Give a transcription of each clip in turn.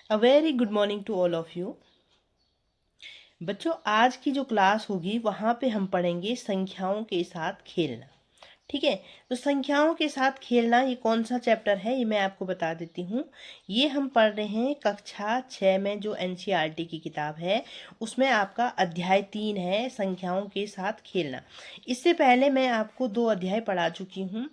A very good morning to all of you. बच्चों, आज की जो क्लास होगी वहाँ पे हम पढ़ेंगे संख्याओं के साथ खेलना। ठीक है। तो संख्याओं के साथ खेलना ये कौन सा चैप्टर है ये मैं आपको बता देती हूँ। ये हम पढ़ रहे हैं कक्षा 6 में जो एनसीईआरटी की किताब है उसमें आपका अध्याय 3 है संख्याओं के साथ खेलना। इससे पहले मैं आपको 2 अध्याय पढ़ा चुकी हूँ।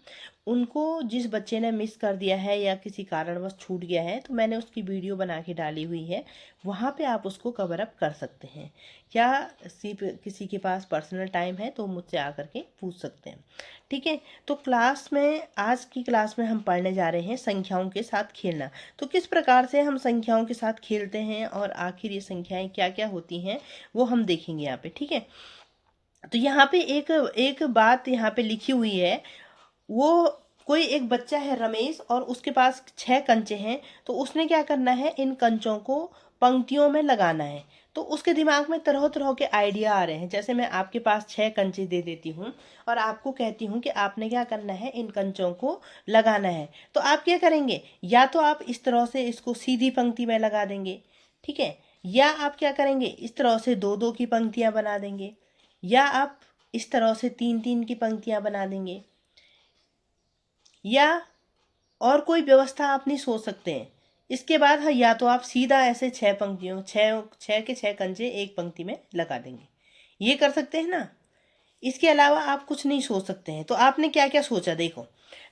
उनको जिस बच्चे ने मिस कर दिया है या किसी कारणवश छूट गया है तो मैंने उसकी वीडियो बना के डाली हुई है, वहाँ पे आप उसको कवर अप कर सकते हैं। क्या किसी के पास पर्सनल टाइम है तो मुझसे आकर के पूछ सकते हैं। ठीक है। तो क्लास में आज की क्लास में हम पढ़ने जा रहे हैं संख्याओं के साथ खेलना। तो किस प्रकार से हम संख्याओं के साथ खेलते हैं और आखिर ये संख्याएं क्या क्या होती हैं वो हम देखेंगे यहाँ पे। ठीक है। तो यहाँ पे एक एक बात यहाँ पे लिखी हुई है। वो कोई एक बच्चा है रमेश और उसके पास 6 कंचे हैं। तो उसने क्या करना है, इन कंचों को पंक्तियों में लगाना है। तो उसके दिमाग में तरह तरह के आइडिया आ रहे हैं। जैसे मैं आपके पास 6 कंचे दे देती हूँ और आपको कहती हूँ कि आपने क्या करना है, इन कंचों को लगाना है। तो आप क्या करेंगे, या तो आप इस तरह से इसको सीधी पंक्ति में लगा देंगे, ठीक है, या आप क्या करेंगे, इस तरह से दो दो की पंक्तियां बना देंगे, या आप इस तरह से तीन तीन की पंक्तियां बना देंगे, या और कोई व्यवस्था आप नहीं सोच सकते हैं। इसके बाद हाँ, या तो आप सीधा ऐसे 6 पंक्तियों 6 के 6 कंचे एक पंक्ति में लगा देंगे, ये कर सकते हैं ना। इसके अलावा आप कुछ नहीं सोच सकते हैं। तो आपने क्या क्या सोचा, देखो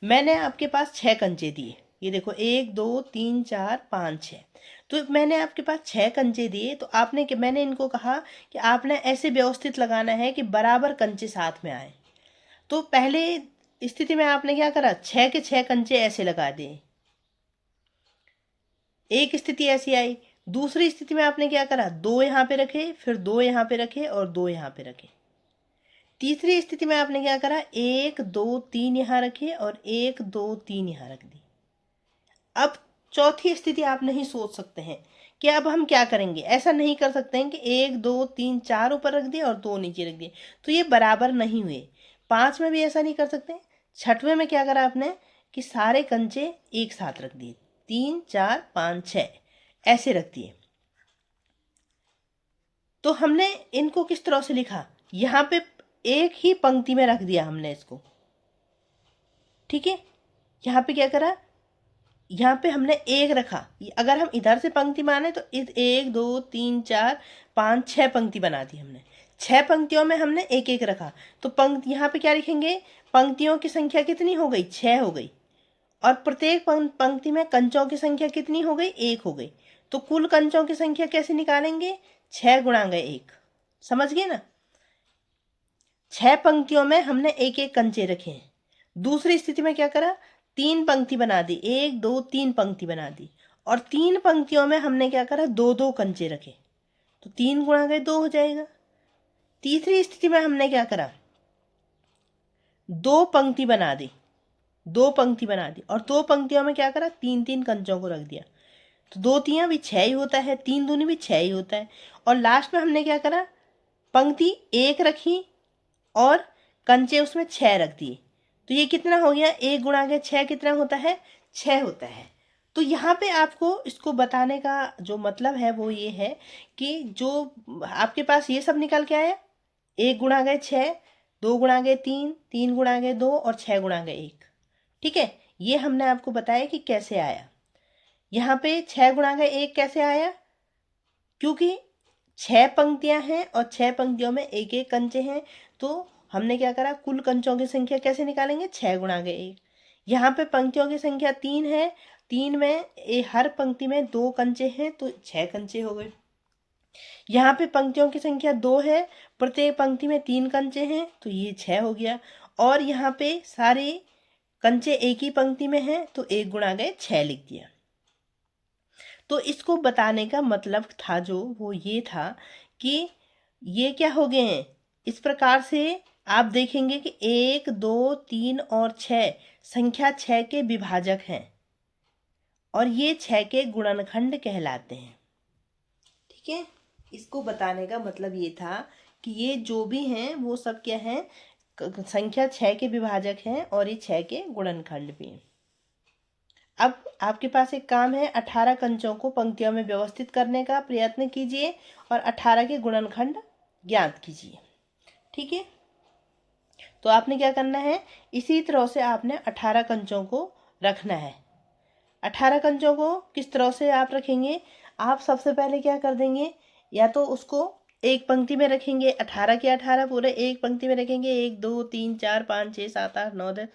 मैंने आपके पास 6 कंचे दिए, ये देखो 1 2 3 4 5 6। तो मैंने आपके पास 6 कंचे दिए तो आपने मैंने इनको कहा कि आपने ऐसे व्यवस्थित लगाना है कि बराबर कंचे साथ में आए। तो पहले स्थिति में आपने क्या करा, 6 के 6 कंचे ऐसे लगा दिए, एक स्थिति ऐसी आई। दूसरी स्थिति में आपने क्या करा, 2 यहाँ पे रखे, फिर 2 यहाँ पे रखे और 2 यहाँ पे रखे। तीसरी स्थिति में आपने क्या करा, 1 2 3 यहाँ रखे और 1 2 3 यहाँ रख दी। अब चौथी स्थिति आप नहीं सोच सकते हैं कि अब हम क्या करेंगे। ऐसा नहीं कर सकते हैं कि 1 2 3 4 ऊपर रख दिए और 2 नीचे रख दिए, तो ये बराबर नहीं हुए। 5 में भी ऐसा नहीं कर सकते। छठवें में क्या करा आपने कि सारे कंचे एक साथ रख दिए, 3 4 5 6 ऐसे रख दिए। तो हमने इनको किस तरह से लिखा, यहाँ पे एक ही पंक्ति में रख दिया हमने इसको, ठीक है। यहाँ पे क्या करा, यहाँ पे हमने एक रखा। अगर हम इधर से पंक्ति माने तो इस 1 2 3 4 5 6 पंक्ति बना दी हमने। 6 पंक्तियों में हमने एक एक रखा। तो पंक्ति यहाँ पे क्या लिखेंगे, पंक्तियों की संख्या कितनी हो गई, 6 हो गई। और प्रत्येक पंक्ति में कंचों की संख्या कितनी हो गई, 1 हो गई। तो कुल कंचों की संख्या कैसे निकालेंगे, 6 गुणा गए 1। समझ गए ना। 6 पंक्तियों में हमने एक एक कंचे रखे हैं। दूसरी स्थिति में क्या करा, 3 पंक्ति बना दी, 1 2 3 पंक्ति बना दी। और 3 पंक्तियों में हमने क्या करा, 2 2 कंचे रखे। तो 3 गुणा गए 2 हो जाएगा। तीसरी स्थिति में हमने क्या करा, 2 पंक्ति बना दी, 2 पंक्ति बना दी और 2 पंक्तियों में क्या करा, 3 3 कंचों को रख दिया। तो 2 3 भी 6 ही होता है, 3 दूनी भी 6 ही होता है। और लास्ट में हमने क्या करा, पंक्ति एक रखी और कंचे उसमें 6 रख दिए। तो ये कितना हो गया, 1 गुणा के 6 कितना होता है, 6 होता है। तो यहाँ पे आपको इसको बताने का जो मतलब है वो ये है कि जो आपके पास ये सब निकल के आया, 1 गुणा गए 6, 2 गुणा गए 3, 3 गुणा गए 2 और 6 गुणा गए 1। ठीक है। ये हमने आपको बताया कि कैसे आया। यहाँ पे 6 गुणा गए 1 कैसे आया, क्योंकि 6 पंक्तियां हैं और 6 पंक्तियों में एक एक कंचे हैं। तो हमने क्या करा, कुल कंचों की संख्या कैसे निकालेंगे, 6 गुणा के 1। यहाँ पे पंक्तियों की संख्या 3 है, 3 में हर पंक्ति में 2 कंचे हैं तो 6 कंचे हो गए। यहाँ पे पंक्तियों की संख्या 2 है, प्रत्येक पंक्ति में 3 कंचे हैं तो ये 6 हो गया। और यहाँ पे सारे कंचे एक ही पंक्ति में हैं तो 1 गुणा गए 6 लिख दिया। तो इसको बताने का मतलब था जो वो ये था कि ये क्या हो गए हैं, इस प्रकार से आप देखेंगे कि 1 2 3 और 6 संख्या 6 के विभाजक हैं और ये 6 के गुणनखंड कहलाते हैं। ठीक है। इसको बताने का मतलब ये था कि ये जो भी हैं वो सब क्या हैं, संख्या 6 के विभाजक हैं और ये 6 के गुणनखंड भी हैं। अब आपके पास एक काम है, 18 कंचों को पंक्तियों में व्यवस्थित करने का प्रयत्न कीजिए और 18 के गुणनखंड ज्ञात कीजिए। ठीक है, तो आपने क्या करना है, इसी तरह से आपने 18 कंचों को रखना है। 18 कंचों को किस तरह से आप रखेंगे, आप सबसे पहले क्या कर देंगे, या तो उसको एक पंक्ति में रखेंगे, 18 के 18 पूरे एक पंक्ति में रखेंगे, 1 2 3 4 5 6 7 8 9 10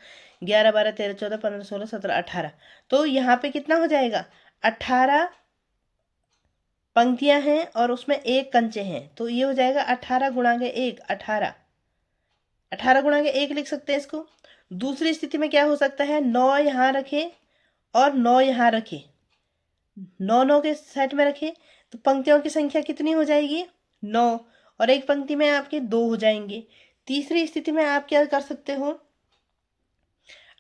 11 12 13 14 15 16 17 18। तो यहाँ पे कितना हो जाएगा, 18 पंक्तियां हैं और उसमें एक कंचे हैं, तो ये हो जाएगा 18 गुणा के 1, 18। 18 गुणा के 1 लिख सकते हैं इसको। दूसरी स्थिति में क्या हो सकता है, 9 यहाँ रखे और 9 यहाँ रखे, 9 9 के सेट में रखे, तो पंक्तियों की संख्या कितनी हो जाएगी, 9, और एक पंक्ति में आपके 2 हो जाएंगे। तीसरी स्थिति में आप क्या कर सकते हो,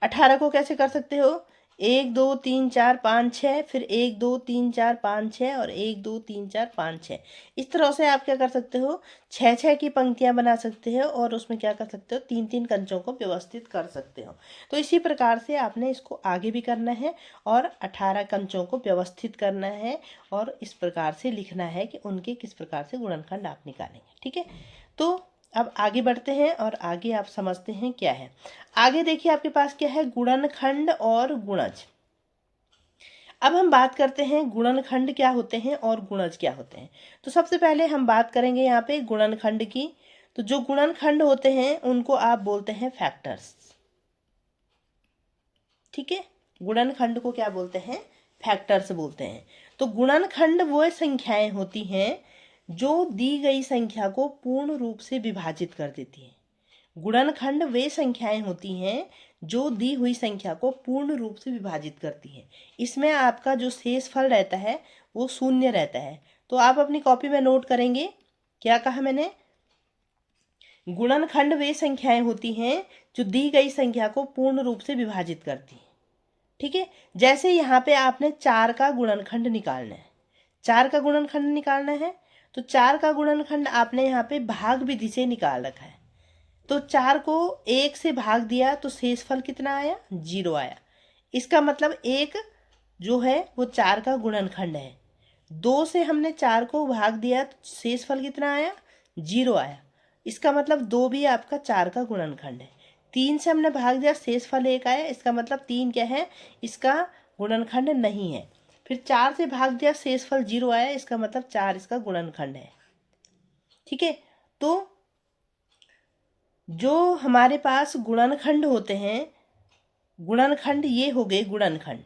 18 को कैसे कर सकते हो, 1 2 3 4 5 6, फिर 1 2 3 4 5 6 और 1 2 3 4 5 6। इस तरह से आप क्या कर सकते हो, 6 6 की पंक्तियां बना सकते हो और उसमें क्या कर सकते हो, 3 3 कंचों को व्यवस्थित कर सकते हो। तो इसी प्रकार से आपने इसको आगे भी करना है और 18 कंचों को व्यवस्थित करना है और इस प्रकार से लिखना है कि उनके किस प्रकार से गुणनखंड आप निकालेंगे। ठीक है, तो अब आगे बढ़ते हैं और आगे आप समझते हैं क्या है। आगे देखिए आपके पास क्या है, गुणनखंड और गुणज। अब हम बात करते हैं गुणनखंड क्या होते हैं और गुणज क्या होते हैं। तो सबसे पहले हम बात करेंगे यहाँ पे गुणनखंड की। तो जो गुणनखंड होते हैं उनको आप बोलते हैं फैक्टर्स। ठीक है, गुणनखंड को क्या बोलते हैं, फैक्टर्स बोलते हैं। तो गुणनखंड वो संख्याएं होती हैं जो दी गई संख्या को पूर्ण रूप से विभाजित कर देती हैं। गुणनखंड वे संख्याएं होती हैं जो दी हुई संख्या को पूर्ण रूप से विभाजित करती हैं। इसमें आपका जो शेषफल रहता है वो शून्य रहता है। तो आप अपनी कॉपी में नोट करेंगे, क्या कहा मैंने, गुणनखंड वे संख्याएं होती हैं जो दी गई संख्या को पूर्ण रूप से विभाजित करती हैं। ठीक है, जैसे यहाँ पे आपने 4 का गुणनखंड निकालना है, 4 का गुणनखंड निकालना है, तो 4 का गुणनखंड आपने यहाँ पे भाग विधि से निकाल रखा है। तो 4 को 1 से भाग दिया तो शेषफल कितना आया, 0 आया। इसका मतलब 1 जो है वो 4 का गुणनखंड है। 2 से हमने 4 को भाग दिया तो शेषफल कितना आया, 0 आया। इसका मतलब 2 भी आपका 4 का गुणनखंड है। 3 से हमने भाग दिया, शेषफल 1 आया, इसका मतलब 3 क्या है, इसका गुणनखंड नहीं है। फिर 4 से भाग दिया, शेषफल 0 आया, इसका मतलब 4 इसका गुणनखंड है। ठीक है, तो जो हमारे पास गुणनखंड होते हैं, गुणनखंड ये हो गए गुणनखंड।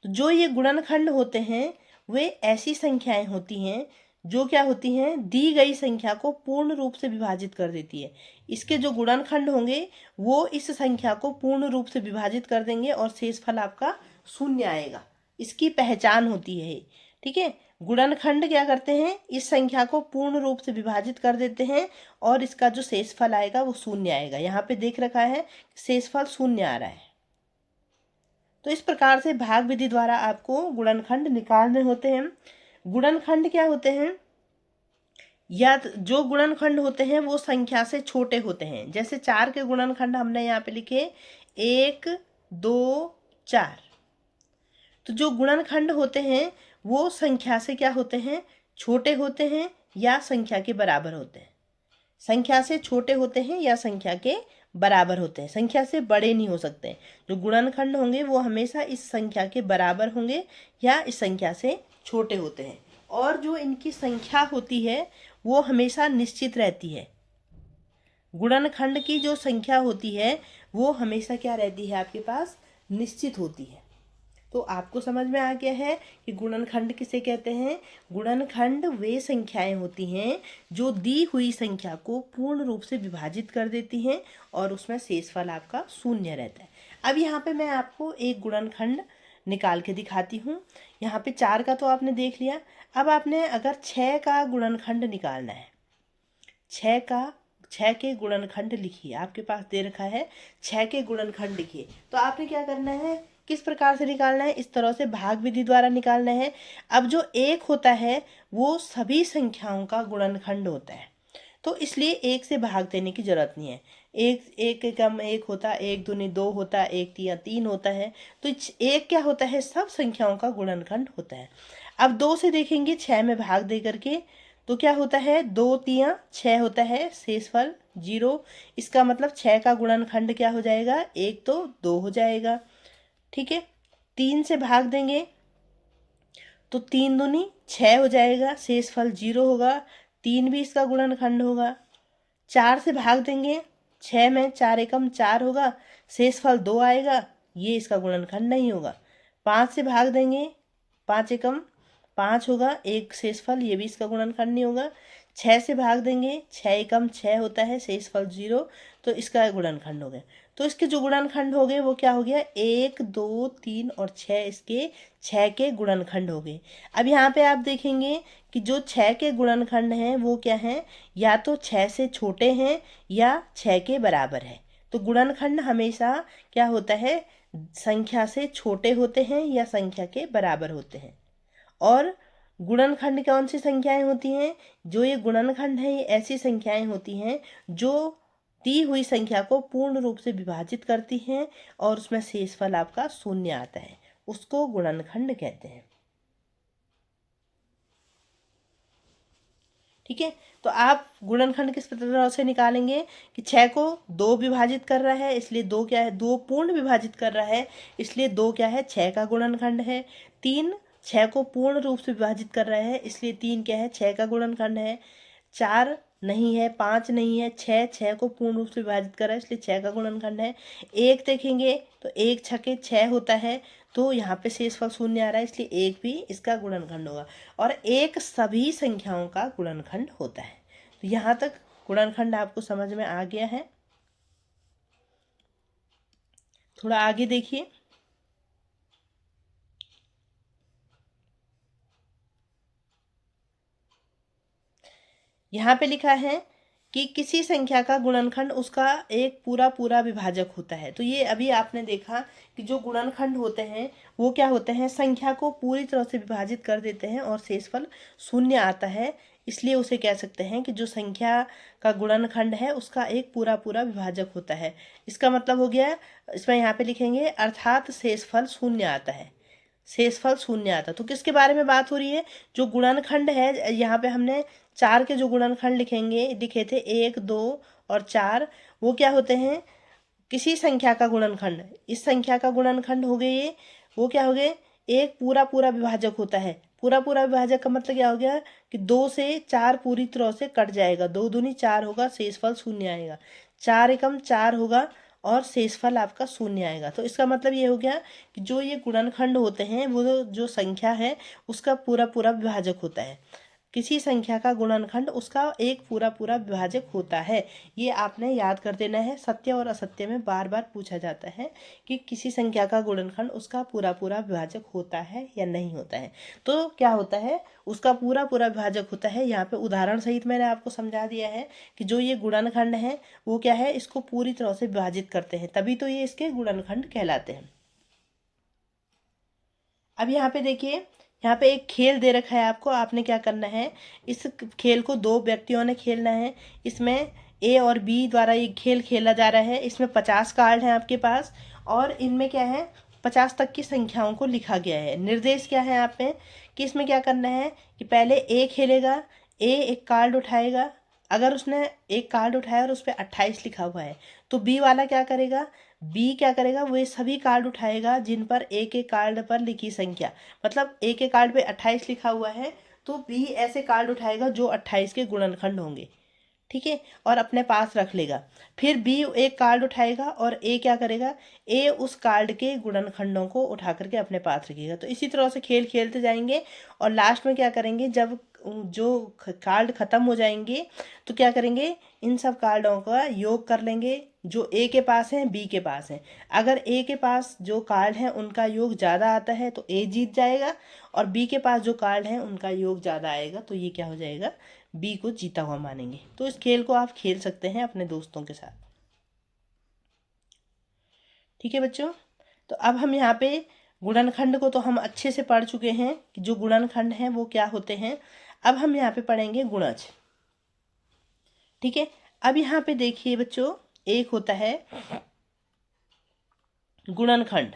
तो जो ये गुणनखंड होते हैं वे ऐसी संख्याएं होती हैं जो क्या होती हैं, दी गई संख्या को पूर्ण रूप से विभाजित कर देती है। इसके जो गुणनखंड होंगे वो इस संख्या को पूर्ण रूप से विभाजित कर देंगे और शेषफल आपका शून्य आएगा। इसकी पहचान होती है। ठीक है, गुणनखंड क्या करते हैं, इस संख्या को पूर्ण रूप से विभाजित कर देते हैं और इसका जो शेषफल आएगा वो शून्य आएगा। यहाँ पे देख रखा है शेषफल शून्य आ रहा है। तो इस प्रकार से भाग विधि द्वारा आपको गुणनखंड निकालने होते हैं। गुणनखंड क्या होते हैं, या जो गुणनखंड होते हैं वो संख्या से छोटे होते हैं। जैसे 4 के गुणनखंड हमने यहाँ पे लिखे 1 2 4। तो जो गुणनखंड होते हैं वो संख्या से क्या होते हैं, छोटे होते हैं या संख्या के बराबर होते हैं। संख्या से छोटे होते हैं या संख्या के बराबर होते हैं, संख्या से बड़े नहीं हो सकते। जो गुणनखंड होंगे वो हमेशा इस संख्या के बराबर होंगे या इस संख्या से छोटे होते हैं। और जो इनकी संख्या होती है वो हमेशा निश्चित रहती है। गुणनखंड की जो संख्या होती है वो हमेशा क्या रहती है, आपके पास निश्चित होती है। तो आपको समझ में आ गया है कि गुणनखंड किसे कहते हैं। गुणनखंड वे संख्याएं होती हैं जो दी हुई संख्या को पूर्ण रूप से विभाजित कर देती हैं और उसमें शेषफल आपका शून्य रहता है। अब यहाँ पे मैं आपको एक गुणनखंड निकाल के दिखाती हूँ। यहाँ पे 4 का तो आपने देख लिया। अब आपने अगर 6 का गुणनखंड निकालना है, 6 के गुणनखंड लिखिए, आपके पास दे रखा है 6 के गुणनखंड लिखिए। तो आपने क्या करना है, किस प्रकार से निकालना है, इस तरह से भाग विधि द्वारा निकालना है। अब जो 1 होता है वो सभी संख्याओं का गुणनखंड होता है, तो इसलिए 1 से भाग देने की जरूरत नहीं है। एक एक एकम एक होता, एक दूनी दो होता, एक तिया तीन होता है। तो एक क्या होता है, सब संख्याओं का गुणनखंड होता है। अब 2 से देखेंगे 6 में भाग दे करके, तो क्या होता है, 2 तिया 6 होता है, शेषफल 0। इसका मतलब 6 का गुणनखंड क्या हो जाएगा, 1 तो 2 हो जाएगा। ठीक है, 3 से भाग देंगे तो 3 दूनी 6 हो जाएगा, शेषफल 0 होगा, 3 भी इसका गुणनखंड होगा। 4 से भाग देंगे, 6 में 4 एकम 4 होगा, शेषफल 2 आएगा, ये इसका गुणनखंड नहीं होगा। 5 से भाग देंगे, 5 एकम 5 होगा, एक शेषफल, ये भी इसका गुणनखंड नहीं होगा। 6 से भाग देंगे, 6 एकम 6 होता है, शेषफल 0, तो इसका गुणनखंड हो गया। तो इसके जो गुणनखंड हो गए वो क्या हो गया, 1 2 3 और 6, इसके 6 के गुणनखंड हो गए। अब यहाँ पे आप देखेंगे कि जो 6 के गुणनखंड हैं वो क्या हैं, या तो 6 से छोटे हैं या 6 के बराबर है। तो गुणनखंड हमेशा क्या होता है, संख्या से छोटे होते हैं या संख्या के बराबर होते हैं। और गुणनखंड कौन सी संख्याएं होती हैं, जो ये गुणनखंड है ये ऐसी संख्याएं होती हैं जो दी हुई संख्या को पूर्ण रूप से विभाजित करती हैं और उसमें शेषफल आपका शून्य आता है, उसको गुणनखंड कहते हैं। ठीक है, तो आप गुणनखंड किस तरह से निकालेंगे कि 6 को 2 विभाजित कर रहा है, इसलिए 2 क्या है, 2 पूर्ण विभाजित कर रहा है, इसलिए 2 क्या है, 6 का गुणनखंड है। 3 6 को पूर्ण रूप से विभाजित कर रहा है, इसलिए 3 क्या है, 6 का गुणनखंड है। 4 नहीं है, 5 नहीं है, 6 6 को पूर्ण रूप से विभाजित कर रहा है, इसलिए 6 का गुणनखंड है। 1 देखेंगे तो 1 छके 6 होता है, तो यहाँ पे शेषफल शून्य आ रहा है, इसलिए 1 भी इसका गुणनखंड होगा। और 1 सभी संख्याओं का गुणनखंड होता है। तो यहाँ तक गुणनखंड आपको समझ में आ गया है। थोड़ा आगे देखिए, यहाँ पे लिखा है कि किसी संख्या का गुणनखंड उसका एक पूरा पूरा विभाजक होता है। तो ये अभी आपने देखा कि जो गुणनखंड होते हैं वो क्या होते हैं, संख्या को पूरी तरह से विभाजित कर देते हैं और शेषफल शून्य आता है, इसलिए उसे कह सकते हैं कि जो संख्या का गुणनखंड है उसका एक पूरा पूरा विभाजक होता है। इसका मतलब हो गया, इसमें यहाँ पे लिखेंगे अर्थात शेषफल शून्य आता है, शेषफल शून्य आता। तो किसके बारे में बात हो रही है, जो गुणनखंड है, यहाँ पे हमने 4 के जो गुणनखंड लिखे थे 1 2 और 4, वो क्या होते हैं, किसी संख्या का गुणनखंड, इस संख्या का गुणनखंड हो गए ये, वो क्या हो गए, एक पूरा पूरा विभाजक होता है। पूरा पूरा विभाजक का मतलब क्या हो गया कि 2 से 4 पूरी तरह से कट जाएगा, 2 दूनी 4 होगा, शेषफल शून्य आएगा। 4 एकम 4 होगा और शेषफल आपका शून्य आएगा। तो इसका मतलब ये हो गया कि जो ये गुणनखंड होते हैं वो जो संख्या है उसका पूरा पूरा विभाजक होता है। किसी संख्या का गुणनखंड उसका एक पूरा पूरा विभाजक होता है। ये आपने याद कर देना है, सत्य और असत्य में बार बार पूछा जाता है कि किसी संख्या का गुणनखंड उसका पूरा पूरा विभाजक होता है या नहीं होता है। तो क्या होता है, उसका पूरा पूरा विभाजक होता है। यहाँ पे उदाहरण सहित मैंने आपको समझा दिया है कि जो ये गुणनखंड है वो क्या है, इसको पूरी तरह से विभाजित करते हैं, तभी तो ये इसके गुणनखंड कहलाते हैं। अब यहाँ पे देखिए, यहाँ पे एक खेल दे रखा है आपको, आपने क्या करना है, इस खेल को 2 व्यक्तियों ने खेलना है। इसमें ए और बी द्वारा ये खेल खेला जा रहा है। इसमें 50 कार्ड हैं आपके पास और इनमें क्या है, 50 तक की संख्याओं को लिखा गया है। निर्देश क्या है आप पे कि इसमें क्या करना है कि पहले ए खेलेगा, ए एक कार्ड उठाएगा, अगर उसने एक कार्ड उठाया और उस पर 28 लिखा हुआ है तो बी वाला क्या करेगा, बी क्या करेगा, वो ये सभी कार्ड उठाएगा जिन पर एक एक कार्ड पर लिखी संख्या, मतलब एक एक कार्ड पे 28 लिखा हुआ है, तो बी ऐसे कार्ड उठाएगा जो 28 के गुणनखंड होंगे। ठीक है, और अपने पास रख लेगा। फिर बी एक कार्ड उठाएगा और ए क्या करेगा, ए उस कार्ड के गुणनखंडों को उठा करके अपने पास रखेगा। तो इसी तरह से खेल खेलते जाएंगे और लास्ट में क्या करेंगे, जब जो कार्ड खत्म हो जाएंगे तो क्या करेंगे, इन सब कार्डों का योग कर लेंगे, जो ए के पास है बी के पास है। अगर ए के पास जो कार्ड है उनका योग ज़्यादा आता है तो ए जीत जाएगा, और बी के पास जो कार्ड है उनका योग ज़्यादा आएगा तो ये क्या हो जाएगा, बी को जीता हुआ मानेंगे। तो इस खेल को आप खेल सकते हैं अपने दोस्तों के साथ। ठीक है बच्चों, तो अब हम यहाँ पे गुणनखंड को तो हम अच्छे से पढ़ चुके हैं कि जो गुणनखंड हैं वो क्या होते हैं। अब हम यहाँ पे पढ़ेंगे गुणज। ठीक है, अब यहाँ पे देखिए बच्चों, एक होता है गुणनखंड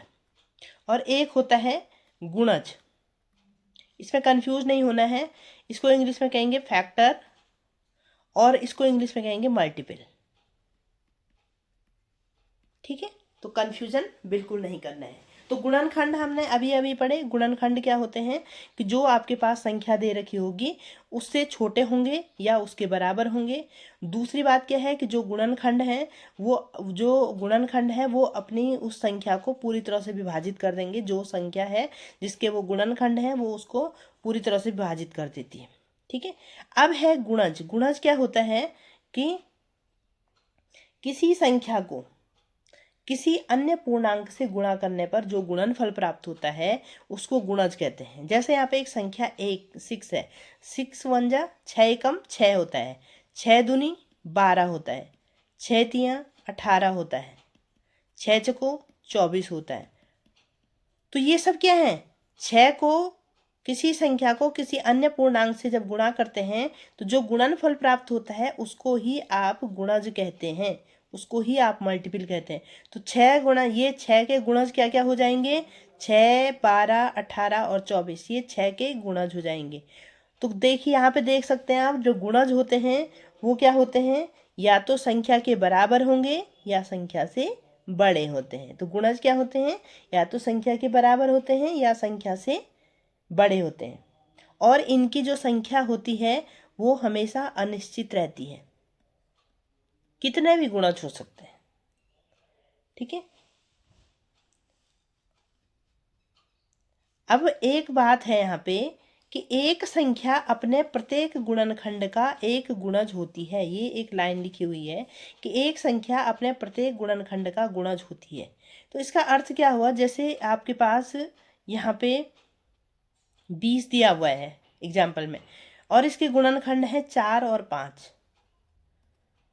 और एक होता है गुणज। इसमें कंफ्यूज नहीं होना है। इसको इंग्लिश में कहेंगे फैक्टर और इसको इंग्लिश में कहेंगे मल्टीपल। ठीक है, तो कंफ्यूजन बिल्कुल नहीं करना है। तो गुणनखंड हमने अभी अभी पढ़े। गुणनखंड क्या होते हैं कि जो आपके पास संख्या दे रखी होगी उससे छोटे होंगे या उसके बराबर होंगे। दूसरी बात क्या है कि जो गुणनखंड है वो अपनी उस संख्या को पूरी तरह से विभाजित कर देंगे। जो संख्या है जिसके वो गुणनखंड है वो उसको पूरी तरह से विभाजित कर देती है। ठीक है, अब है गुणज। गुणज क्या होता है कि किसी संख्या को किसी अन्य पूर्णांक से गुणा करने पर जो गुणनफल प्राप्त होता है उसको गुणज कहते हैं। जैसे यहाँ पे एक संख्या 6 है। 6 वन जा 6 एकम 6 होता है, 6 दूनी 12 होता है, 6 तियाँ 18 होता है, 6 चको 24 होता है। तो ये सब क्या है, 6 को किसी संख्या को किसी अन्य पूर्णांक से जब गुणा करते हैं तो जो गुणनफल प्राप्त होता है उसको ही आप गुणज कहते हैं, उसको ही आप मल्टीपल कहते हैं। तो 6 गुणा, ये 6 के गुणज क्या क्या हो जाएंगे, 6, 12, 18 और 24, ये 6 के गुणज हो जाएंगे। तो देखिए यहाँ पे देख सकते हैं आप, जो गुणज होते हैं वो क्या होते हैं, या तो संख्या के बराबर होंगे या संख्या से बड़े होते हैं। तो गुणज क्या होते हैं, या तो संख्या के बराबर होते हैं या संख्या से बड़े होते हैं। और इनकी जो संख्या होती है वो हमेशा अनिश्चित रहती है, कितने भी गुणज हो सकते हैं। ठीक है, अब एक बात है यहाँ पे कि एक संख्या अपने प्रत्येक गुणनखंड का एक गुणज होती है। ये एक लाइन लिखी हुई है कि एक संख्या अपने प्रत्येक गुणनखंड का गुणज होती है। तो इसका अर्थ क्या हुआ, जैसे आपके पास यहाँ पे 20 दिया हुआ है एग्जाम्पल में, और इसके गुणनखंड है 4 और 5।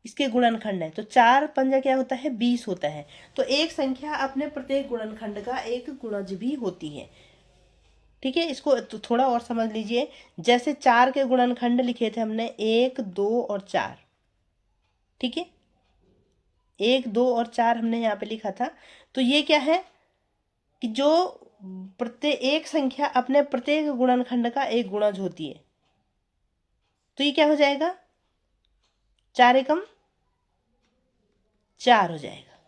इसके गुणनखंड है तो 4 पंजा क्या होता है, 20 होता है। तो एक संख्या अपने प्रत्येक गुणनखंड का एक गुणज भी होती है। ठीक है, इसको तो थोड़ा और समझ लीजिए। जैसे 4 के गुणनखंड लिखे थे हमने 1, 2 और 4। ठीक है, 1, 2 और 4 हमने यहाँ पे लिखा था। तो ये क्या है कि जो प्रत्येक संख्या अपने प्रत्येक गुणनखंड का एक गुणज होती है। तो ये क्या हो जाएगा, 4 एकम 4 हो जाएगा।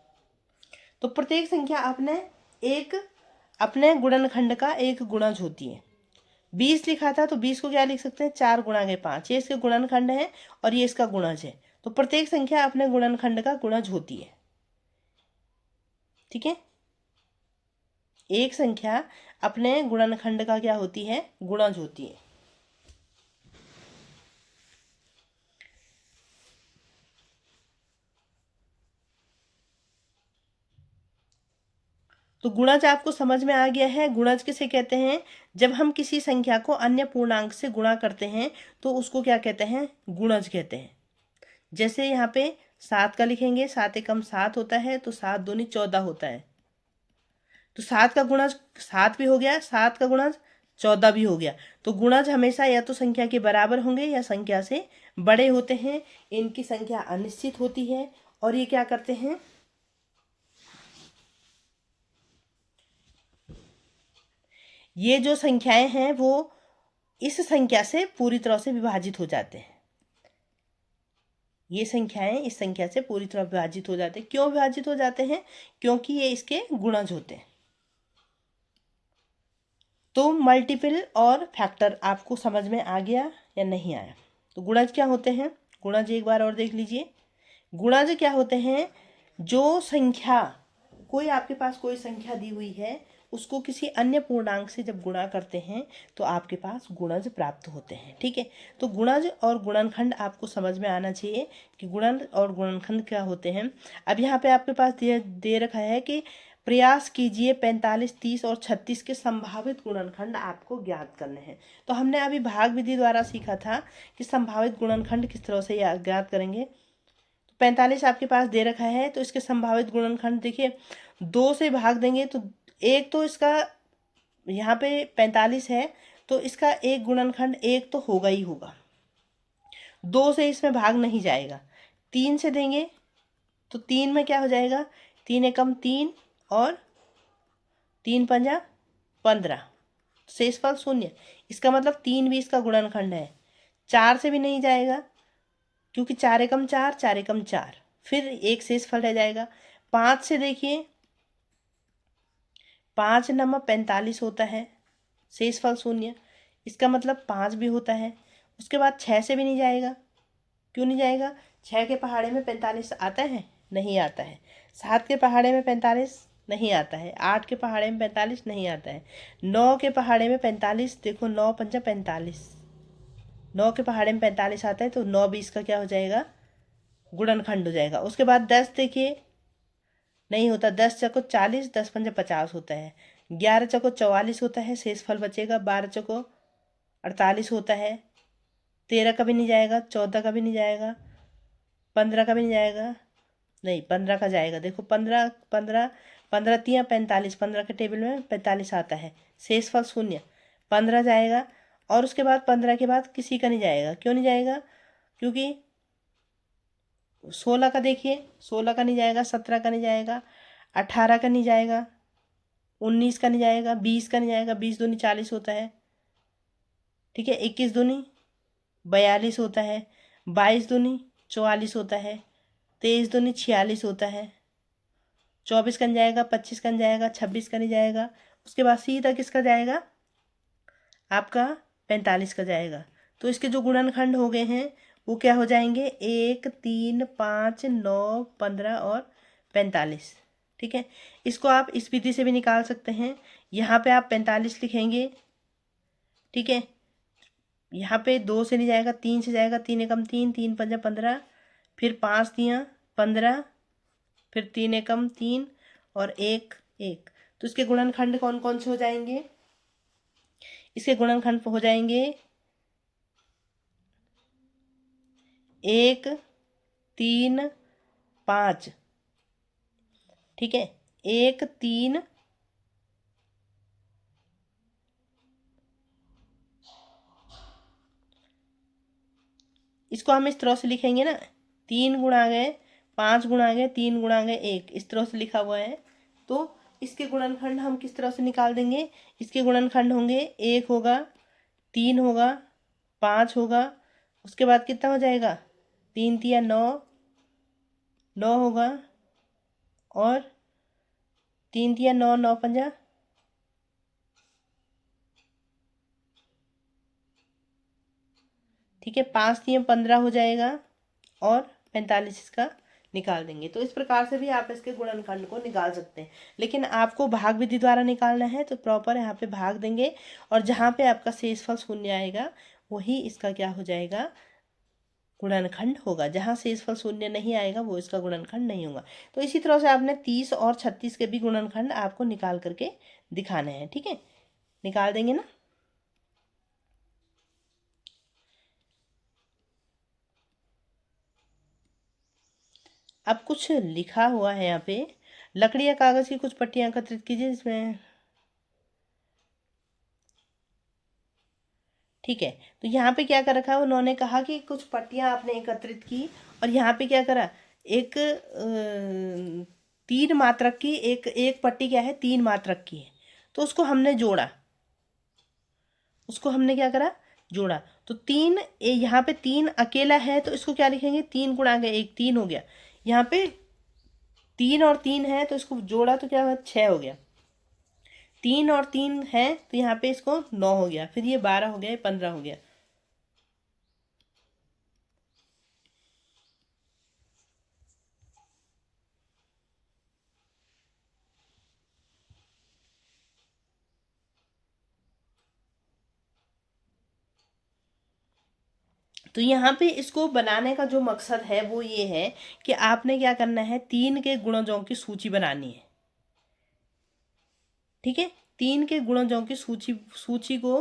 तो प्रत्येक संख्या अपने गुणनखंड का एक गुणज होती है। 20 लिखा था तो 20 को क्या लिख सकते हैं, 4 गुणा के 5। ये इसके गुणनखंड है और ये इसका गुणज है। तो प्रत्येक संख्या अपने गुणनखंड का गुणज होती है। ठीक है, एक संख्या अपने गुणनखंड का क्या होती है, गुणज होती है। तो गुणज आपको समझ में आ गया है। गुणज किसे कहते हैं, जब हम किसी संख्या को अन्य पूर्णांक से गुणा करते हैं तो उसको क्या कहते हैं, गुणज कहते हैं। जैसे यहाँ पे 7 का लिखेंगे, 7 एकम 7 होता है, तो 7 दूनी 14 होता है। तो 7 का गुणज 7 भी हो गया, 7 का गुणज 14 भी हो गया। तो गुणज हमेशा या तो संख्या के बराबर होंगे या संख्या से बड़े होते हैं। इनकी संख्या अनिश्चित होती है और ये क्या करते हैं, ये जो संख्याएं हैं वो इस संख्या से पूरी तरह से विभाजित हो जाते हैं। ये संख्याएं इस संख्या से पूरी तरह विभाजित हो जाते हैं। क्यों विभाजित हो जाते हैं, क्योंकि ये इसके गुणज होते हैं। तो मल्टीपल और फैक्टर आपको समझ में आ गया या नहीं आया। तो गुणज क्या होते हैं, गुणज एक बार और देख लीजिए। गुणज क्या होते हैं, जो संख्या, कोई आपके पास कोई संख्या दी हुई है उसको किसी अन्य पूर्णांक से जब गुणा करते हैं तो आपके पास गुणज प्राप्त होते हैं। ठीक है, तो गुणज और गुणनखंड आपको समझ में आना चाहिए कि गुणन और गुणनखंड क्या होते हैं। अब यहाँ पे आपके पास दे रखा है कि प्रयास कीजिए 45, 30 और 36 के संभावित गुणनखंड आपको ज्ञात करने हैं। तो हमने अभी भाग विधि द्वारा सीखा था कि संभावित गुणनखंड किस तरह से ज्ञात करेंगे। 45 आपके पास दे रखा है तो इसके संभावित गुणनखंड देखिए, 2 से भाग देंगे तो एक तो इसका, यहाँ पे 45 है तो इसका एक गुणनखंड एक तो होगा ही होगा, 2 से इसमें भाग नहीं जाएगा। 3 से देंगे तो 3 में क्या हो जाएगा, 3 एकम 3 और 3 पंजा 15, शेषफल शून्य। इसका मतलब 3 भी इसका गुणनखंड है। 4 से भी नहीं जाएगा क्योंकि 4 एकम 4, 4 एकम 4, फिर एक शेषफल रह जाएगा। 5 से देखिए, 5 नंबर 45 होता है, शेषफल शून्य। इसका मतलब 5 भी होता है। उसके बाद 6 से भी नहीं जाएगा। क्यों नहीं जाएगा, 6 के पहाड़े में 45 आता है, नहीं आता है। 7 के पहाड़े में 45 नहीं आता है। 8 के पहाड़े में 45 नहीं आता है। 9 के पहाड़े में 45, देखो 9 पंजा 45, 9 के पहाड़े में 45 आता है, तो 9 भी इसका क्या हो जाएगा, गुणनखंड हो जाएगा। उसके बाद 10 देखिए, नहीं होता। 10 चौको 40, 10 पंजा 50 होता है। 11 चौको 44 होता है, शेषफल बचेगा। 12 चौको 48 होता है। 13 का भी नहीं जाएगा, 14 का भी नहीं जाएगा, 15 का भी नहीं जाएगा, नहीं 15 का जाएगा। देखो 15 15 15 तिया 45, 15 के टेबल में 45 आता है, शेषफल शून्य। 15 जाएगा। और उसके बाद 15 के बाद किसी का नहीं जाएगा। क्यों नहीं जाएगा, क्योंकि 16 का देखिए, 16 का नहीं जाएगा, 17 का नहीं जाएगा, 18 का नहीं जाएगा, 19 का नहीं जाएगा, 20 का नहीं जाएगा। 20 दूनी 40 होता है, ठीक है। 21 दूनी 42 होता है। 22 दूनी 44 होता है। 23 दूनी 46 होता है। 24 का नहीं जाएगा, 25 का नहीं जाएगा, 26 का नहीं जाएगा। उसके बाद सीधा किसका जाएगा, आपका 45 का जाएगा। तो इसके जो गुणनखंड हो गए हैं वो क्या हो जाएंगे, 1 3 5 9 15 और 45, ठीक है। इसको आप इस विधि से भी निकाल सकते हैं। यहाँ पे आप 45 लिखेंगे, ठीक है। यहाँ पे 2 से नहीं जाएगा, 3 से जाएगा। 3 एकम 3, 3 पंजा 15, फिर 5 दिया 15, फिर 3 एकम 3 और 1 1। तो इसके गुणनखंड कौन कौन से हो जाएंगे, इसके गुणनखंड हो जाएंगे 1 3 5, ठीक है। 1 3 इसको हम इस तरह से लिखेंगे ना, 3 गुणा गए 5 गुणा गए 3 गुणा गए 1, इस तरह से लिखा हुआ है। तो इसके गुणनखंड हम किस तरह से निकाल देंगे, इसके गुणनखंड होंगे 1 होगा, 3 होगा, 5 होगा। उसके बाद कितना हो जाएगा, 3 तिया 9, 9 होगा, और 3 तिया 9, 9 पंजा, ठीक है। 5 तिया 15 हो जाएगा, और 45 इसका निकाल देंगे। तो इस प्रकार से भी आप इसके गुणनखंड को निकाल सकते हैं। लेकिन आपको भाग विधि द्वारा निकालना है तो प्रॉपर यहाँ पे भाग देंगे, और जहाँ पे आपका शेषफल शून्य आएगा वही इसका क्या हो जाएगा, गुणनखंड होगा। जहाँ शेषफल शून्य नहीं आएगा वो इसका गुणनखंड नहीं होगा। तो इसी तरह से आपने 30 और 36 के भी गुणनखंड आपको निकाल करके दिखाने हैं, ठीक है। निकाल देंगे ना। अब कुछ लिखा हुआ है यहाँ पे, लकड़ी या कागज की कुछ पट्टियां एकत्रित कीजिए जिसमें, ठीक है। तो यहाँ पे क्या कर रखा है, उन्होंने कहा कि कुछ पट्टियां आपने एकत्रित की, और यहाँ पे क्या करा, एक 3 मात्रक की एक एक पट्टी क्या है, 3 मात्रक की है। तो उसको हमने जोड़ा, उसको हमने क्या करा, जोड़ा। तो 3 यहाँ पे 3 अकेला है, तो इसको क्या लिखेंगे, 3 गुणा गए 1, 3 हो गया। यहाँ पे 3 और 3 है तो इसको जोड़ा तो क्या हुआ, 6 हो गया। 3 और 3 है तो यहाँ पे इसको 9 हो गया, फिर ये 12 हो गया, ये 15 हो गया। तो यहाँ पे इसको बनाने का जो मकसद है वो ये है कि आपने क्या करना है, 3 के गुणजों की सूची बनानी है, ठीक है। 3 के गुणजों की सूची सूची को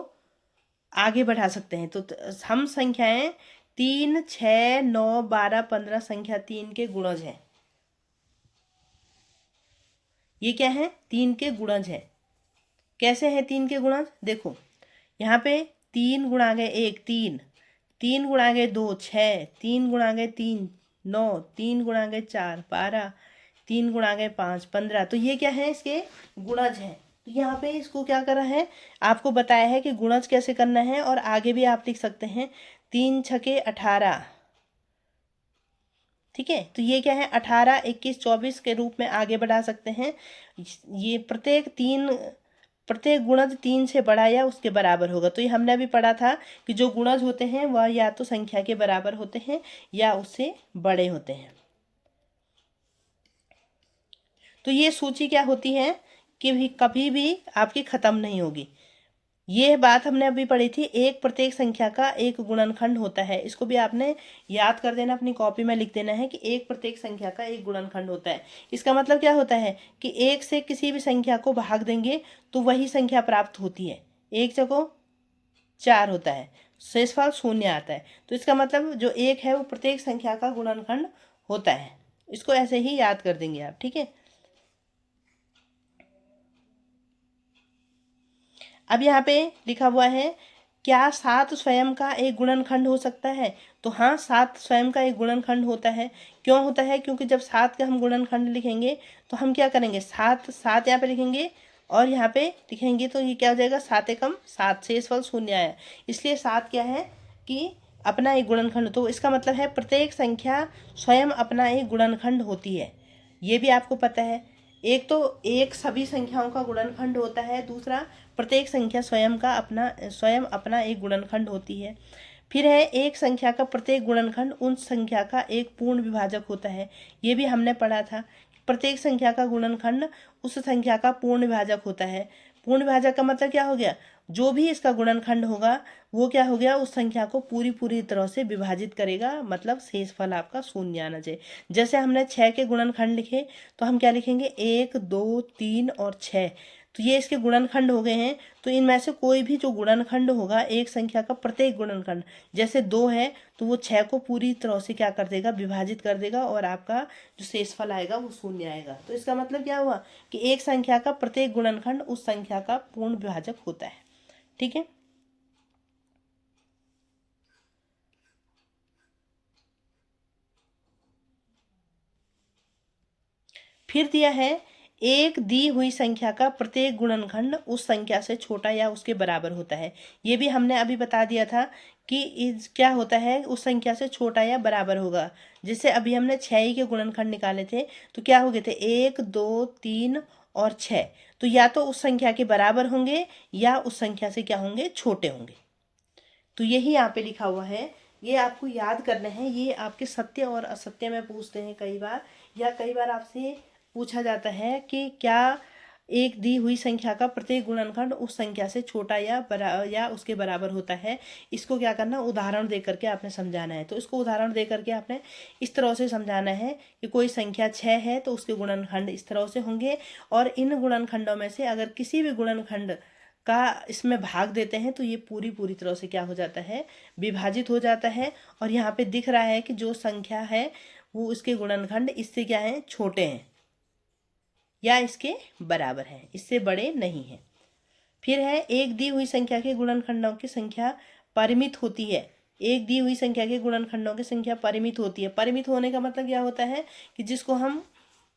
आगे बढ़ा सकते हैं। तो हम संख्याएं 3 6 9 12 15 संख्या 3 के गुणज हैं। ये क्या है, 3 के गुणज है। कैसे हैं 3 के गुणज, देखो यहाँ पे 3 गुणा गए 1 3, 3 गुणा गए 2 6, 3 गुणा गए 3 9, 3 गुणा गए 4, 12, 3 गुणा गए 5, 15। तो ये क्या है, इसके गुणज हैं। तो यहाँ पे इसको क्या करा है, आपको बताया है कि गुणज कैसे करना है। और आगे भी आप लिख सकते हैं 3 छके 18, ठीक है। तो ये क्या है, 18, 21, 24 के रूप में आगे बढ़ा सकते हैं। ये प्रत्येक गुणज 3 से बड़ा या उसके बराबर होगा। तो ये हमने अभी पढ़ा था कि जो गुणज होते हैं वह या तो संख्या के बराबर होते हैं या उससे बड़े होते हैं। तो ये सूची क्या होती है कि भी कभी भी आपकी खत्म नहीं होगी। ये बात हमने अभी पढ़ी थी, एक प्रत्येक संख्या का एक गुणनखंड होता है। इसको भी आपने याद कर देना, अपनी कॉपी में लिख देना है कि एक प्रत्येक संख्या का एक गुणनखंड होता है। इसका मतलब क्या होता है कि एक से किसी भी संख्या को भाग देंगे तो वही संख्या प्राप्त होती है। 1 चौको 4 होता है, शेषफल 0 आता है। तो इसका मतलब जो एक है वो प्रत्येक संख्या का गुणनखंड होता है। इसको ऐसे ही याद कर देंगे आप, ठीक है। अब यहाँ पे लिखा हुआ है, क्या 7 स्वयं का एक गुणनखंड हो सकता है। तो हाँ, 7 स्वयं का एक गुणनखंड होता है। क्यों होता है, क्योंकि जब 7 का हम गुणनखंड लिखेंगे तो हम क्या करेंगे, 7 7 यहाँ पे लिखेंगे और यहाँ पे लिखेंगे तो ये क्या हो जाएगा, 7 एकम 7, शेषफल 0 आया। इसलिए 7 क्या है कि अपना एक गुणनखंड। तो इसका मतलब है प्रत्येक संख्या स्वयं अपना एक गुणनखंड होती है। ये भी आपको पता है। एक तो एक सभी संख्याओं का गुणनखंड होता है, दूसरा प्रत्येक संख्या स्वयं अपना एक गुणनखंड होती है। फिर है, एक संख्या का प्रत्येक गुणनखंड उन संख्या का एक पूर्ण विभाजक होता है। ये भी हमने पढ़ा था, प्रत्येक संख्या का गुणनखंड उस संख्या का पूर्ण विभाजक होता है। पूर्ण विभाजक का मतलब क्या हो गया, जो भी इसका गुणनखंड होगा वो क्या हो गया, उस संख्या को पूरी पूरी तरह से विभाजित करेगा, मतलब शेषफल आपका 0 आना चाहिए। जैसे हमने 6 के गुणनखंड लिखे तो हम क्या लिखेंगे, 1, 2, 3 और 6। तो ये इसके गुणनखंड हो गए हैं। तो इनमें से कोई भी जो गुणनखंड होगा एक संख्या का प्रत्येक गुणनखंड, जैसे 2 है तो वो 6 को पूरी तरह से क्या कर देगा, विभाजित कर देगा और आपका जो शेषफल आएगा वो 0 आएगा। तो इसका मतलब क्या हुआ कि एक संख्या का प्रत्येक गुणनखंड उस संख्या का पूर्ण विभाजक होता है, ठीक है। फिर दिया है, एक दी हुई संख्या का प्रत्येक गुणनखंड उस संख्या से छोटा या उसके बराबर होता है। ये भी हमने अभी बता दिया था कि क्या होता है, उस संख्या से छोटा या बराबर होगा। जैसे अभी हमने 6 ही के गुणनखंड निकाले थे तो क्या हो गए थे, 1, 2, 3 और 6। तो या तो उस संख्या के बराबर होंगे या उस संख्या से क्या होंगे, छोटे होंगे। तो यही यहाँ पे लिखा हुआ है, ये आपको याद करना है। ये आपके सत्य और असत्य में पूछते हैं कई बार, या कई बार आपसे पूछा जाता है कि क्या एक दी हुई संख्या का प्रत्येक गुणनखंड उस संख्या से छोटा या उसके बराबर होता है। इसको क्या करना, उदाहरण दे करके आपने समझाना है। तो इसको उदाहरण दे करके आपने इस तरह से समझाना है कि कोई संख्या 6 है तो उसके गुणनखंड इस तरह से होंगे, और इन गुणनखंडों में से अगर किसी भी गुणनखंड का इसमें भाग देते हैं तो ये पूरी पूरी तरह से क्या हो जाता है, विभाजित हो जाता है। और यहाँ पे दिख रहा है कि जो संख्या है वो इसके गुणनखंड इससे क्या है, छोटे हैं या इसके बराबर हैं, इससे बड़े नहीं हैं। फिर है, एक दी हुई संख्या के गुणनखंडों की संख्या परिमित होती है। एक दी हुई संख्या के गुणनखंडों की संख्या परिमित होती है। परिमित होने का मतलब क्या होता है कि जिसको हम,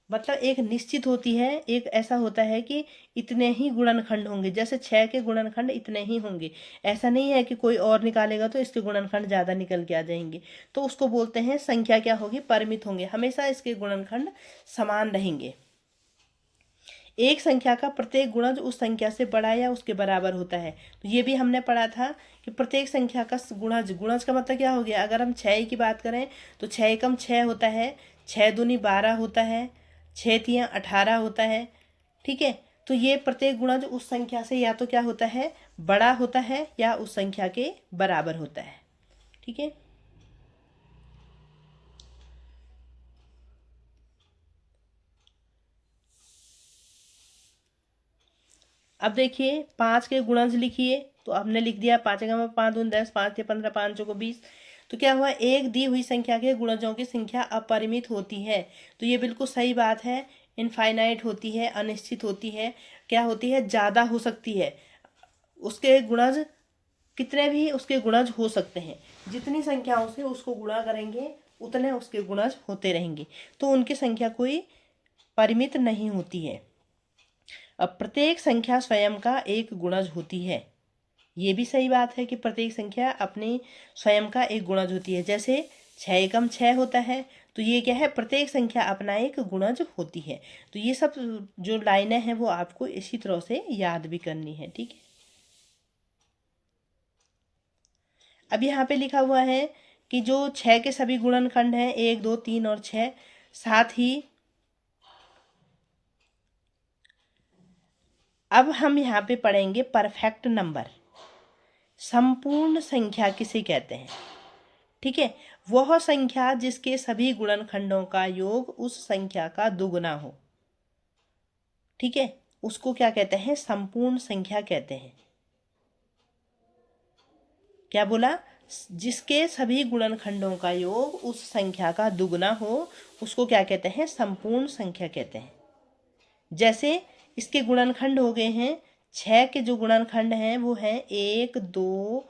मतलब एक निश्चित होती है, एक ऐसा होता है कि इतने ही गुणनखंड होंगे, जैसे 6 के गुणनखंड इतने ही होंगे। ऐसा नहीं है कि कोई और निकालेगा तो इसके गुणनखंड ज़्यादा निकल के आ जाएंगे। तो उसको बोलते हैं संख्या क्या होगी, परिमित होंगे, हमेशा इसके गुणनखंड समान रहेंगे। एक संख्या का प्रत्येक गुणज उस संख्या से बड़ा या उसके बराबर होता है। तो ये भी हमने पढ़ा था कि प्रत्येक संख्या का गुणज, गुणज का मतलब क्या हो गया, अगर हम 6 की बात करें तो 6 एकम 6 होता है, 6 दूनी 12 होता है, 6 तियाँ 18 होता है, ठीक है। तो ये प्रत्येक गुणज उस संख्या से या तो क्या होता है, बड़ा होता है या उस संख्या के बराबर होता है, ठीक है। अब देखिए 5 के गुणज लिखिए। तो हमने लिख दिया, 5 एकम 5 दूनी 10, 5 तिया 15, 5 चौको 20। तो क्या हुआ, एक दी हुई संख्या के गुणजों की संख्या अपरिमित होती है। तो ये बिल्कुल सही बात है, इनफाइनाइट होती है, अनिश्चित होती है, क्या होती है, ज़्यादा हो सकती है। उसके गुणज कितने भी उसके गुणज हो सकते हैं, जितनी संख्याओं से उसको गुणा करेंगे उतने उसके गुणज होते रहेंगे। तो उनकी संख्या कोई परिमित नहीं होती है। अब प्रत्येक संख्या स्वयं का एक गुणज होती है। ये भी सही बात है कि प्रत्येक संख्या अपनी स्वयं का एक गुणज होती है। जैसे 6 एकम 6 होता है, तो ये क्या है, प्रत्येक संख्या अपना एक गुणज होती है। तो ये सब जो लाइनें हैं वो आपको इसी तरह से याद भी करनी है। ठीक है, अब यहाँ पे लिखा हुआ है कि जो 6 के सभी गुणनखंड हैं 1 2 3 और 6, साथ ही अब हम यहाँ पे पढ़ेंगे परफेक्ट नंबर। संपूर्ण संख्या किसे कहते हैं? ठीक है, वह संख्या जिसके सभी गुणनखंडों का योग उस संख्या का दुगना हो। ठीक है, उसको क्या कहते हैं? संपूर्ण संख्या कहते हैं। क्या बोला? जिसके सभी गुणनखंडों का योग उस संख्या का दुगना हो उसको क्या कहते हैं? संपूर्ण संख्या कहते हैं। जैसे इसके गुणनखंड हो गए हैं, 6 के जो गुणनखंड हैं वो हैं 1 2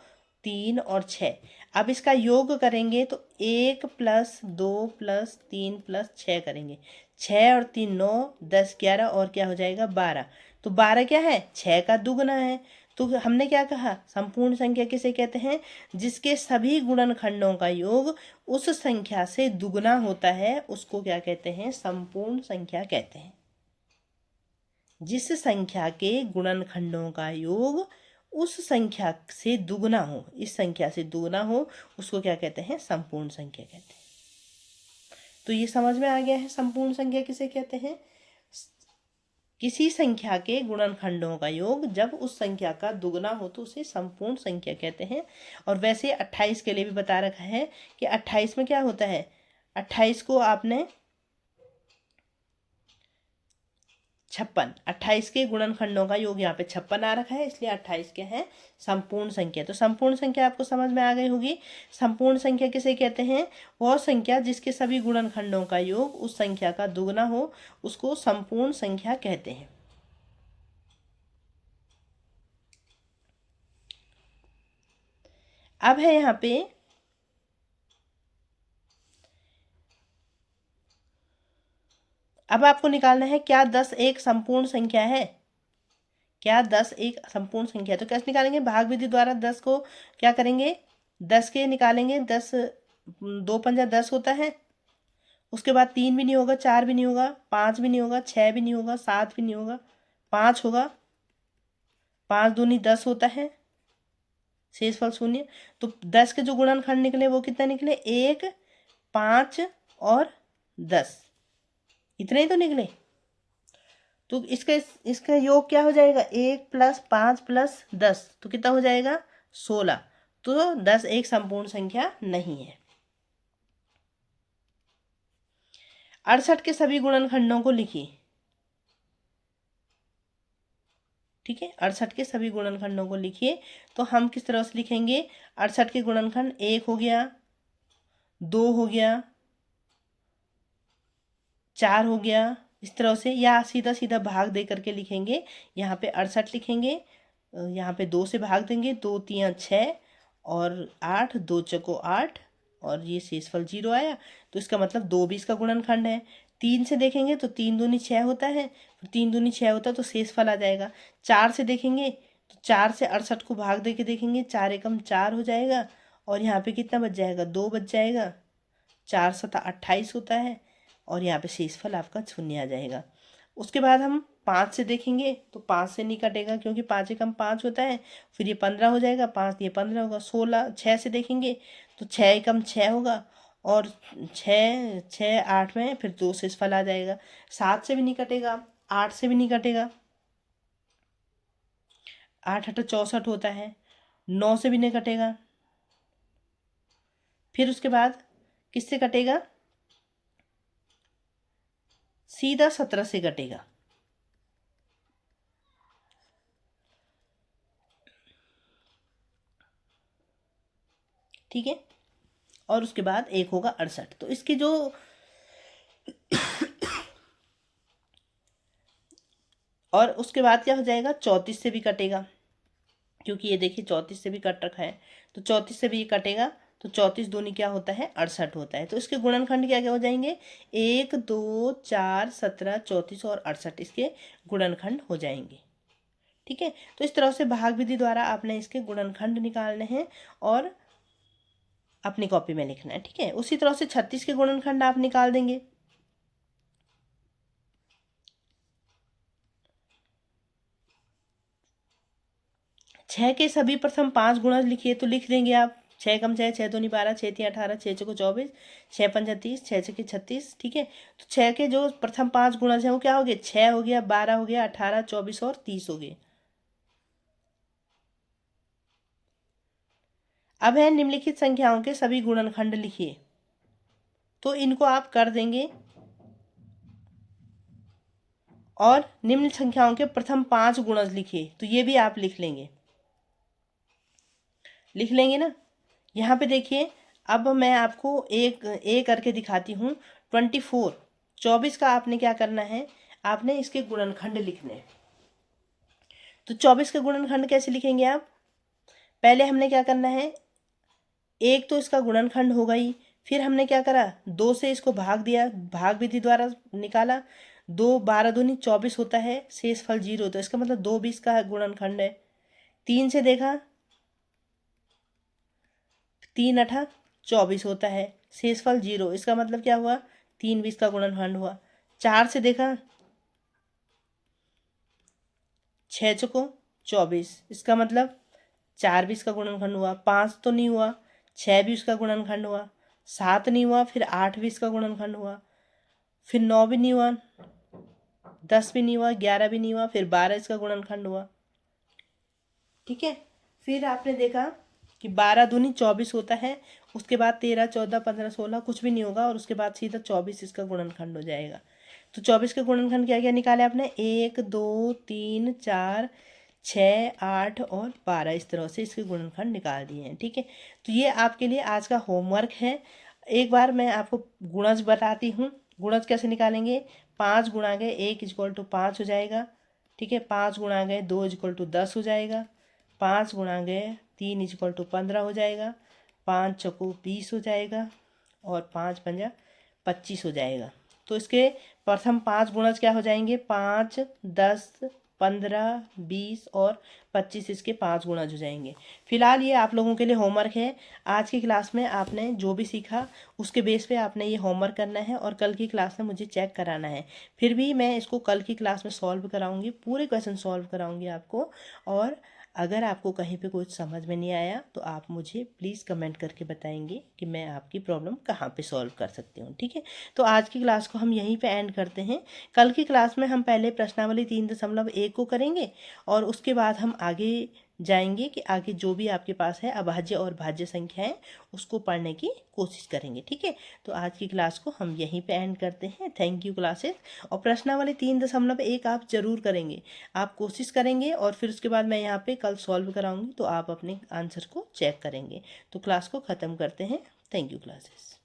3 और 6। अब इसका योग करेंगे तो 1 + 2 + 3 + 6 करेंगे। 6 और 3 9 10 11 और क्या हो जाएगा? 12। तो 12 क्या है? 6 का दुगना है। तो हमने क्या कहा? संपूर्ण संख्या किसे कहते हैं? जिसके सभी गुणनखंडों का योग उस संख्या से दुगना होता है उसको क्या कहते हैं? संपूर्ण संख्या कहते हैं। जिस संख्या के गुणनखंडों का योग उस संख्या से दुगना हो, इस संख्या से दुगना हो, उसको क्या कहते हैं? संपूर्ण संख्या कहते हैं। तो ये समझ में आ गया है संपूर्ण संख्या किसे कहते हैं? किसी संख्या के गुणनखंडों का योग जब उस संख्या का दुगना हो तो उसे संपूर्ण संख्या कहते हैं। और वैसे 28 के लिए भी बता रखा है कि 28 में क्या होता है? 28 को आपने 56, 28 के गुणनखंडों का योग यहाँ पे 56 आ रखा है, इसलिए 28 क्या है? संपूर्ण संख्या। तो संपूर्ण संख्या आपको समझ में आ गई होगी। संपूर्ण संख्या किसे कहते हैं? वह संख्या जिसके सभी गुणनखंडों का योग उस संख्या का दुगना हो उसको संपूर्ण संख्या कहते हैं। अब है यहाँ पे अब आपको निकालना है क्या 10 एक संपूर्ण संख्या है? क्या 10 एक संपूर्ण संख्या है? तो कैसे निकालेंगे? भाग विधि द्वारा 10 को क्या करेंगे? 10 के निकालेंगे। 10 2 पंजा 10 होता है। उसके बाद 3 भी नहीं होगा, 4 भी नहीं होगा, 5 भी नहीं होगा, 6 भी नहीं होगा, 7 भी नहीं होगा, 5 होगा। 5 दूनी 10 होता है, शेषफल 0। तो 10 के जो गुणनखंड निकले वो कितने निकले? 1 5 और 10, इतने ही तो निकले। तो इसका योग क्या हो जाएगा? 1 + 5 + 10 तो कितना हो जाएगा? 16। तो 10 एक संपूर्ण संख्या नहीं है। 68 के सभी गुणनखंडों को लिखिए। ठीक है, 68 के सभी गुणनखंडों को लिखिए। तो हम किस तरह से लिखेंगे? 68 के गुणनखंड 1 हो गया, 2 हो गया, 4 हो गया, इस तरह से, या सीधा सीधा भाग दे करके लिखेंगे। यहाँ पे 68 लिखेंगे, यहाँ पे 2 से भाग देंगे, 2 3 6 और 8, 2 चौको 8 और ये शेषफल 0 आया। तो इसका मतलब 2 भी इसका गुणनखंड है। 3 से देखेंगे तो 3 दूनी 6 होता है, 3 दूनी 6 होता है तो शेषफल आ जाएगा। 4 से देखेंगे तो 4 से 68 को भाग दे के देखेंगे, 4 एकम 4 हो जाएगा और यहाँ पे कितना बच जाएगा? 2 बच जाएगा। 4 सता 28 होता है और यहाँ पे शेषफल आपका 0 आ जाएगा। उसके बाद हम 5 से देखेंगे तो 5 से नहीं कटेगा क्योंकि 5 एकम 5 होता है। फिर ये 15 हो जाएगा, 5 ये 15 होगा। 16 6 से देखेंगे तो 6 एकम 6 होगा और 6 6 8 में फिर 2 शेषफल आ जाएगा। 7 से भी नहीं कटेगा, 8 से भी नहीं कटेगा, 8 8 64 होता है। 9 से भी नहीं कटेगा। फिर उसके बाद किससे कटेगा? सीधा 17 से कटेगा। ठीक है, और उसके बाद एक होगा 68। तो इसके जो और उसके बाद क्या हो जाएगा? 34 से भी कटेगा क्योंकि ये देखिए 34 से भी कट रखा है, तो 34 से भी ये कटेगा। तो 34 दूनी क्या होता है 68 होता है। तो इसके गुणनखंड क्या क्या हो जाएंगे 1 2 4 17 34 और 68 इसके गुणनखंड हो जाएंगे। ठीक है, तो इस तरह से भाग विधि द्वारा आपने इसके गुणनखंड निकालने हैं और अपनी कॉपी में लिखना है। ठीक है, उसी तरह से 36 के गुणनखंड आप निकाल देंगे। छः के सभी प्रथम 5 गुणज लिखिए, तो लिख देंगे आप 6 कम 6, 6 दूनी 12, 6 3 18, 6 चौको 24, 6 पंजा 30, 6 छके 36। ठीक है, तो 6 के जो प्रथम 5 गुणज हैं वो क्या हो गए 6 हो गया, 12 हो गया, 18, 24 और 30 हो गए। अब है निम्नलिखित संख्याओं के सभी गुणनखंड लिखिए, तो इनको आप कर देंगे और निम्न संख्याओं के प्रथम 5 गुणज लिखिए, तो ये भी आप लिख लेंगे ना। यहाँ पे देखिए, अब मैं आपको एक करके दिखाती हूँ। 24 का आपने क्या करना है, आपने इसके गुणनखंड लिखने हैं। तो 24 के गुणनखंड कैसे लिखेंगे आप, पहले हमने क्या करना है, एक तो इसका गुणनखंड होगा ही, फिर हमने क्या करा 2 से इसको भाग दिया, भाग विधि द्वारा निकाला। 2 12 दूनी 24 होता है, शेष फल 0 होता है, इसका मतलब 2 20 का गुणनखंड है। 3 से देखा, 3 8 24 होता है, शेष फल 0, इसका मतलब क्या हुआ 3 20 का गुणनखंड हुआ। 4 से देखा, 6 चौको 24, इसका मतलब 4 20 का गुणनखंड हुआ। 5 तो नहीं हुआ, 6 भी उसका गुणनखंड हुआ। 7 नहीं हुआ, फिर 8 भी इसका गुणनखंड हुआ, फिर 9 भी नहीं हुआ, 10 भी नहीं हुआ, 11 भी नहीं हुआ, फिर 12 इसका गुणनखंड हुआ। ठीक है, फिर आपने देखा कि 12 दूनी 24 होता है, उसके बाद 13 14 15 16 कुछ भी नहीं होगा, और उसके बाद सीधा 24 इसका गुणनखंड हो जाएगा। तो 24 के गुणनखंड क्या क्या निकाले आपने 1 2 3 4 6 8 और 12, इस तरह से इसके गुणनखंड निकाल दिए हैं। ठीक है, तो ये आपके लिए आज का होमवर्क है। एक बार मैं आपको गुणज बताती हूँ, गुणज कैसे निकालेंगे। 5 गुणा गए 1 इक्वल टू 5 हो जाएगा। ठीक है, 5 गुणा गए 2 इक्वल टू 10 हो जाएगा। 5 गुणा गए 3 इक्वल टू 15 हो जाएगा। 5 चौको 20 हो जाएगा, और 5 पंजा 25 हो जाएगा। तो इसके प्रथम 5 गुणज क्या हो जाएंगे 5 10 15 20 और 25, इसके 5 गुणज हो जाएंगे। फिलहाल ये आप लोगों के लिए होमवर्क है। आज की क्लास में आपने जो भी सीखा उसके बेस पे आपने ये होमवर्क करना है, और कल की क्लास में मुझे चेक कराना है। फिर भी मैं इसको कल की क्लास में सॉल्व कराऊंगी, पूरे क्वेश्चन सॉल्व कराऊंगी आपको। और अगर आपको कहीं पे कुछ समझ में नहीं आया तो आप मुझे प्लीज़ कमेंट करके बताएंगे कि मैं आपकी प्रॉब्लम कहाँ पे सॉल्व कर सकती हूँ। ठीक है, तो आज की क्लास को हम यहीं पे एंड करते हैं। कल की क्लास में हम पहले प्रश्नावली 3.1 को करेंगे, और उसके बाद हम आगे जाएंगे कि आगे जो भी आपके पास है अभाज्य और भाज्य संख्याएं उसको पढ़ने की कोशिश करेंगे। ठीक है, तो आज की क्लास को हम यहीं पे एंड करते हैं। Thank you classes. और प्रश्नावली 3.1 आप जरूर करेंगे, आप कोशिश करेंगे, और फिर उसके बाद मैं यहाँ पे कल सॉल्व कराऊंगी, तो आप अपने आंसर को चेक करेंगे। तो क्लास को ख़त्म करते हैं। Thank you classes.